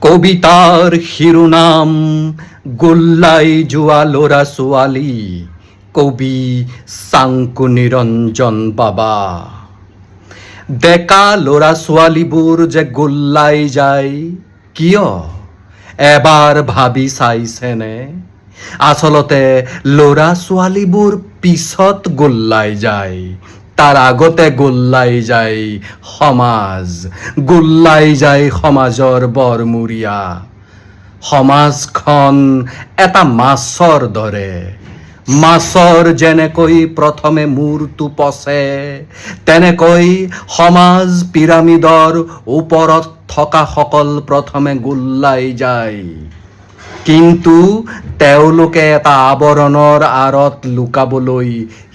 কবিতাৰ শিৰোনাম গোল্লাই জুয়া ল'ৰা ছোৱালী, কবি চাংকু নিৰঞ্জন বাবা। ডেকা ল'ৰা ছোৱালীবোৰ যে গোল্লাই যায় কিয় এবাৰ ভাবি চাইছেনে? আচলতে ল'ৰা ছোৱালীবোৰ পিছত গোল্লাই যায়, তাৰ আগতে গোল্লাই যায় সমাজ, গোল্লাই যায় সমাজৰ বৰমূৰীয়া। সমাজখন এটা মাছৰ দৰে, মাছৰ যেনেকৈ প্ৰথমে মূৰটো পচে, তেনেকৈ সমাজ পিৰামিডৰ ওপৰত থকা সকল প্ৰথমে গোল্লাই যায়। কিন্তু তেওঁলোকে এটা আৱৰণৰ আঁৰত লুকাবলৈ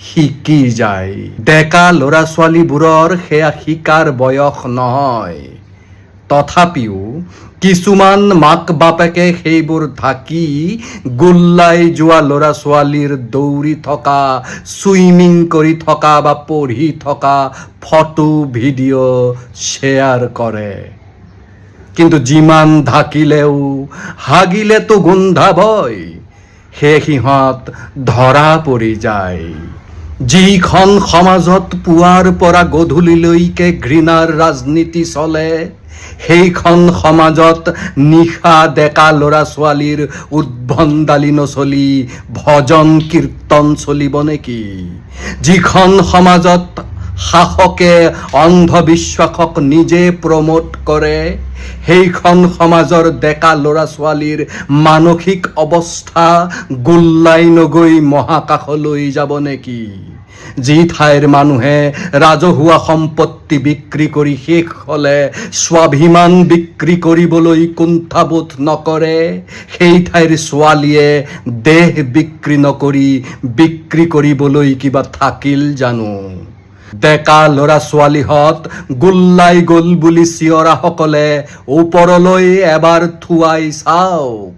শিকি যায়। ডেকা ল'ৰা ছোৱালীবোৰৰ সেয়া শিকাৰ বয়স নহয়। তথাপিও কিছুমান মাক বাপেকে সেইবোৰ ঢাকি গোল্লাই যোৱা ল'ৰা ছোৱালীৰ দৌৰি থকা, চুইমিং কৰি থকা বা পঢ়ি থকা ফটো ভিডিঅ' শ্বেয়াৰ কৰে। কিন্তু যিমান ঢাকিলেও হাগিলেতো গোন্ধাবই, সেই সিহঁত ধৰা পৰি যায়। যিখন সমাজত পুৱাৰ পৰা গধূলিলৈকে ঘৃণাৰ ৰাজনীতি চলে, সেইখন সমাজত নিশা ডেকা ল'ৰা ছোৱালীৰ উদ্ভণ্ডালি নচলি ভজন কীৰ্তন চলিব নেকি? যিখন সমাজত শাসকে অন্ধবিশ্বাসক নিজে প্ৰমোট কৰে, সেইখন সমাজৰ ডেকা ল'ৰা ছোৱালীৰ মানসিক অৱস্থা গোল্লাই নগৈ মহাকাশলৈ যাব নেকি? যি ঠাইৰ মানুহে ৰাজহুৱা সম্পত্তি বিক্ৰী কৰি শেষ হ'লে স্বাভিমান বিক্ৰী কৰিবলৈ কুণ্ঠাবোধ নকৰে, সেই ঠাইৰ ছোৱালীয়ে দেহ বিক্ৰী নকৰি বিক্ৰী কৰিবলৈ কিবা থাকিল জানো? ডেকা ল'ৰা ছোৱালীহঁত গোল্লাই গ'ল বুলি চিঞৰাসকলে ওপৰলৈ এবাৰ থুৱাই চাওক।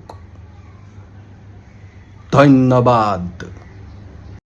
ধন্যবাদ।